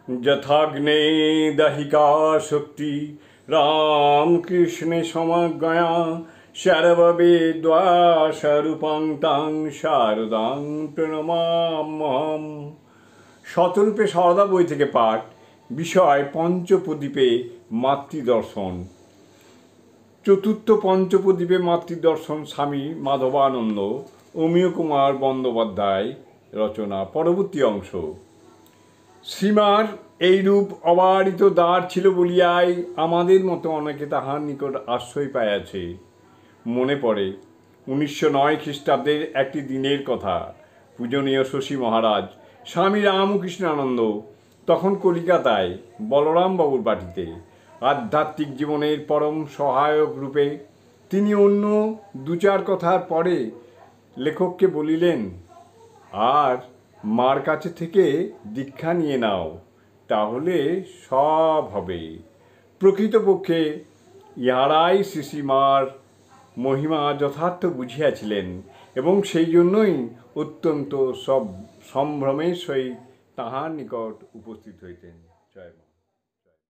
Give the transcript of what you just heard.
যথাগ্নে দাহিকা শক্তি রামকৃষ্ণে সমজ্ঞয়া শরববেদ্বাসরূপাং তাং শারদাং প্রণমাম্যহম। শতরূপে সারদা বই থেকে পাঠ। বিষয় পঞ্চপ্রদীপে মাতৃদর্শন। চতুর্থ পঞ্চপ্রদীপে মাতৃদর্শন স্বামী মাধবানন্দ অমিয় কুমার বন্দ্যোপাধ্যায় রচনা। পরবর্তী অংশ। শ্রীমার এইরূপ অবারিত দ্বার ছিল বলিয়াই আমাদের মতো অনেকে তাহার নিকট আশ্রয় পাইয়াছে। মনে পড়ে 1909 খ্রিস্টাব্দের একটি দিনের কথা। পূজনীয় শশী মহারাজ স্বামী রামকৃষ্ণানন্দ তখন কলিকাতায় বলরামবাবুর বাটিতে আধ্যাত্মিক জীবনের পরম সহায়ক রূপে। তিনি অন্য দু চার কথার পরে লেখককে বলিলেন, আর মার কাছে থেকে দীক্ষা নিয়ে নাও, তাহলে সব হবে। প্রকৃতপক্ষে ইহারাই শ্রীশ্রীমার মহিমা যথার্থ বুঝিয়াছিলেন এবং সেই জন্যই অত্যন্ত সম্ভ্রমের সহিত তাহার নিকট উপস্থিত হইতেন। জয় মা।